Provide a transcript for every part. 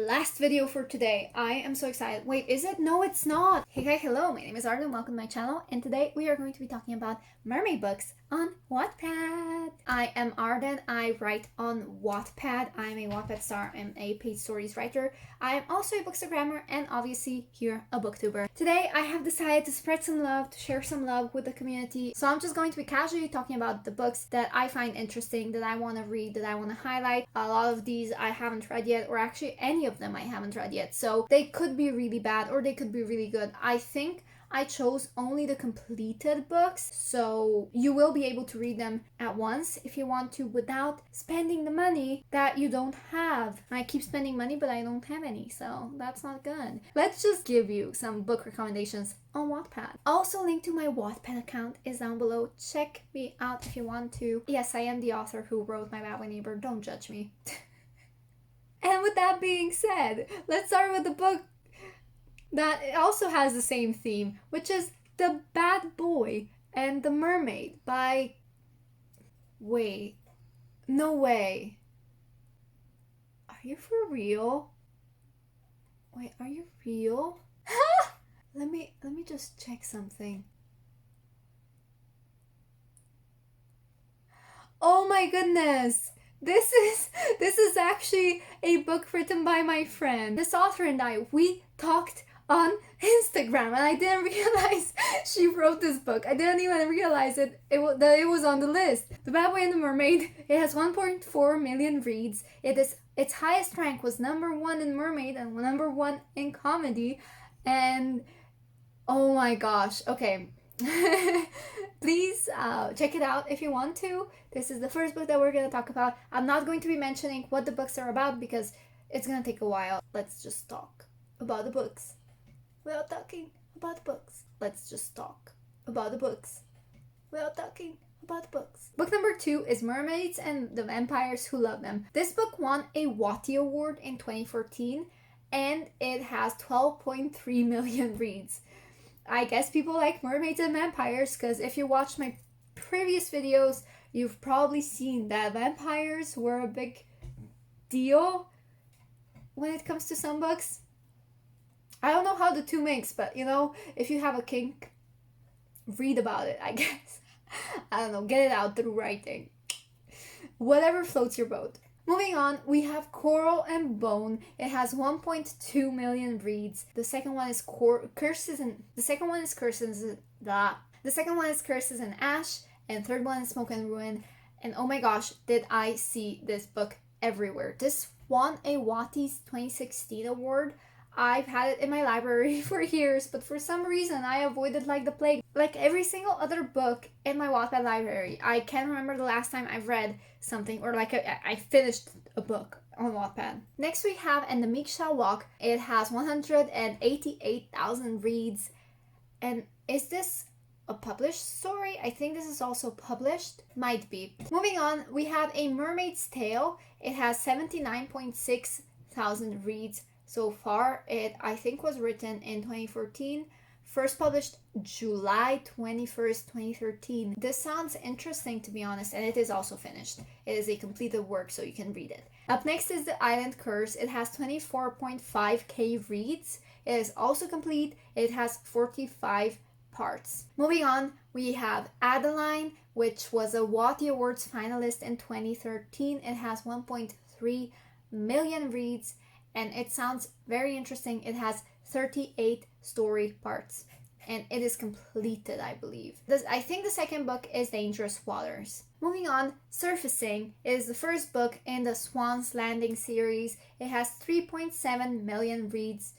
last video for today. I am so excited. Wait, is it? No, it's not. Hey guys, hello. My name is Arden. Welcome to my channel. And today we are going to be talking about mermaid books on Wattpad. I am Arden. I write on Wattpad. I am a Wattpad star. I'm a paid stories writer. I am also a bookstagrammer and obviously here a booktuber. Today I have decided to spread some love, to share some love with the community. So I'm just going to be casually talking about the books that I find interesting, that I want to read, that I want to highlight. A lot of these I haven't read yet, or actually any of them I haven't read yet. So they could be really bad or they could be really good. I think I chose only the completed books, so you will be able to read them at once if you want to without spending the money that you don't have. I keep spending money, but I don't have any, so that's not good. Let's just give you some book recommendations on Wattpad. Also, link to my Wattpad account is down below. Check me out if you want to. Yes, I am the author who wrote My Bad Boy Neighbor. Don't judge me. And with that being said, let's start with the book that also has the same theme, which is The Bad Boy and the Mermaid by... Wait. No way. Are you for real? Wait, are you real? Let me just check something. Oh my goodness! This is actually a book written by my friend. This author and I, we talked on Instagram and I didn't realize she wrote this book. I didn't even realize that it was on the list. The Bad Boy and the Mermaid, it has 1.4 million reads. Its highest rank was #1 in Mermaid and #1 in comedy. And oh my gosh, okay. Please check it out if you want to. This is the first book that we're going to talk about. I'm not going to be mentioning what the books are about because it's going to take a while. Let's just talk about the books. Without talking about the books. Let's just talk about the books. Without talking about the books. Book number 2 is Mermaids and the Vampires Who Love Them. This book won a Wattpad Award in 2014 and it has 12.3 million reads. I guess people like mermaids and vampires because if you watched my previous videos, you've probably seen that vampires were a big deal when it comes to some books. I don't know how the two mix, but you know, if you have a kink, read about it, I guess. I don't know, get it out through writing. Whatever floats your boat. Moving on, we have Coral and Bone. It has 1.2 million reads. The second one is Curses and Ash, and third one is Smoke and Ruin. And oh my gosh, did I see this book everywhere. This won a Wattys 2016 award. I've had it in my library for years, but for some reason I avoided like the plague. Like every single other book in my Wattpad library, I can't remember the last time I've read something or like I finished a book on Wattpad. Next we have And the Meek Shall Walk. It has 188,000 reads. And is this a published story? I think this is also published. Might be. Moving on, we have A Mermaid's Tale. It has 79.6 thousand reads. So far, it I think was written in 2014, first published July 21st, 2013. This sounds interesting to be honest, and it is also finished. It is a completed work, so you can read it. Up next is The Island Curse. It has 24.5k reads. It is also complete. It has 45 parts. Moving on, we have Adeline, which was a Wattys Awards finalist in 2013. It has 1.3 million reads. And it sounds very interesting. It has 38 story parts. And it is completed, I believe. I think the second book is Dangerous Waters. Moving on, Surfacing is the first book in the Swan's Landing series. It has 3.7 million reads.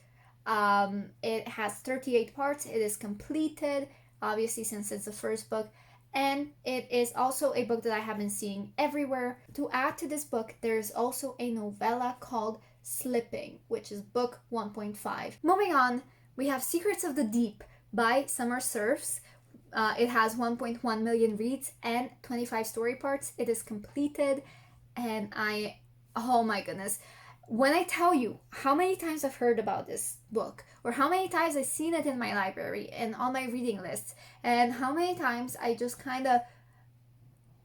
It has 38 parts. It is completed, obviously, since it's the first book. And it is also a book that I have been seeing everywhere. To add to this book, there's also a novella called Slipping, which is book 1.5. Moving on, we have Secrets of the Deep by Summer Surfs. It has 1.1 million reads and 25 story parts. It is completed and oh my goodness. When I tell you how many times I've heard about this book or how many times I've seen it in my library and on my reading lists and how many times I just kind of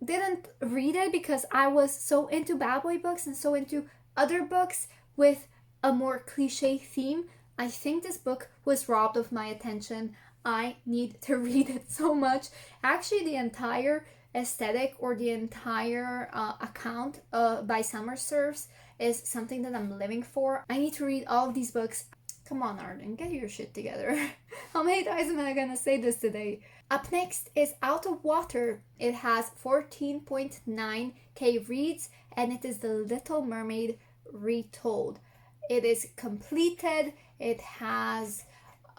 didn't read it because I was so into bad boy books and so into other books with a more cliche theme. I think this book was robbed of my attention. I need to read it so much. Actually, the entire aesthetic or the entire account by Summer Serves is something that I'm living for. I need to read all of these books. Come on, Arden, get your shit together. How many times am I gonna say this today? Up next is Out of Water. It has 14.9k reads, and it is The Little Mermaid retold. It is completed. It has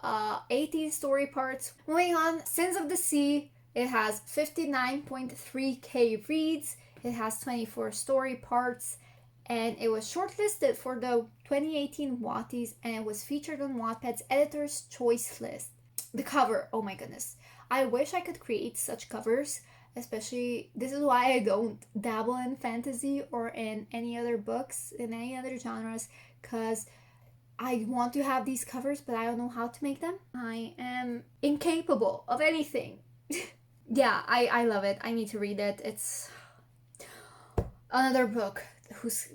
18 story parts. Moving on, Sins of the Sea. It has 59.3k reads. It has 24 story parts, and it was shortlisted for the 2018 Watties, and it was featured on Wattpad's Editor's Choice list. The cover, oh my goodness. I wish I could create such covers, especially, this is why I don't dabble in fantasy or in any other books, in any other genres, because I want to have these covers, but I don't know how to make them. I am incapable of anything. Yeah, I love it. I need to read it. It's another book whose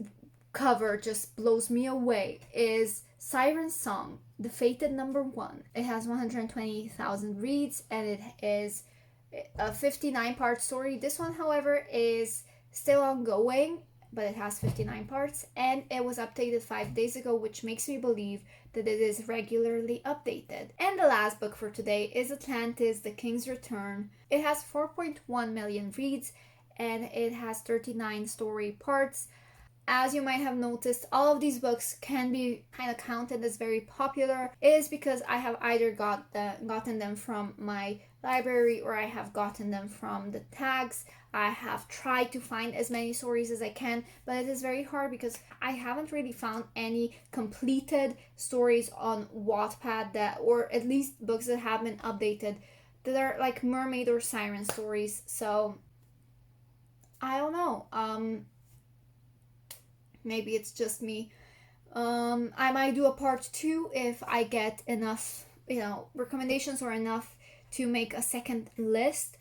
cover just blows me away is Siren's Song, The Fated Number 1. It has 120,000 reads, and it is a 59-part story. This one, however, is still ongoing, but it has 59 parts, and it was updated 5 days ago, which makes me believe that it is regularly updated. And the last book for today is Atlantis, The King's Return. It has 4.1 million reads, and it has 39 story parts. As you might have noticed, all of these books can be kind of counted as very popular. It is because I have either gotten them from my library or I have gotten them from the tags. I have tried to find as many stories as I can, but it is very hard because I haven't really found any completed stories on Wattpad that, or at least books that have been updated, that are like mermaid or siren stories. So I don't know. Maybe it's just me. I might do a part 2 if I get enough, recommendations or enough to make a second list.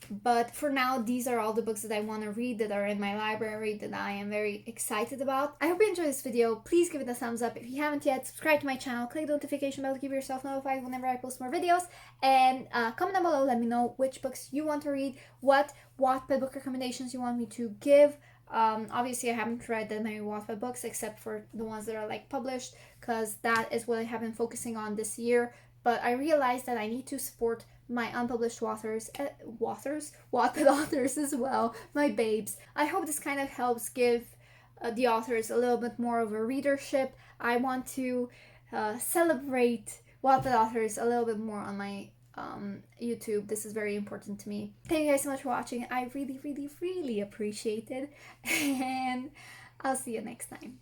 But for now, these are all the books that I want to read that are in my library that I am very excited about. I hope you enjoyed this video. Please give it a thumbs up. If you haven't yet, subscribe to my channel, click the notification bell to keep yourself notified whenever I post more videos, and comment down below, let me know which books you want to read, what Wattpad book recommendations you want me to give. Obviously I haven't read that many Wattpad books except for the ones that are like published, because that is what I have been focusing on this year. But I realized that I need to support my unpublished Wattpad authors as well, my babes. I hope this kind of helps give the authors a little bit more of a readership. I want to celebrate Wattpad authors a little bit more on my YouTube. This is very important to me. Thank you guys so much for watching. I really, really, really appreciate it, and I'll see you next time.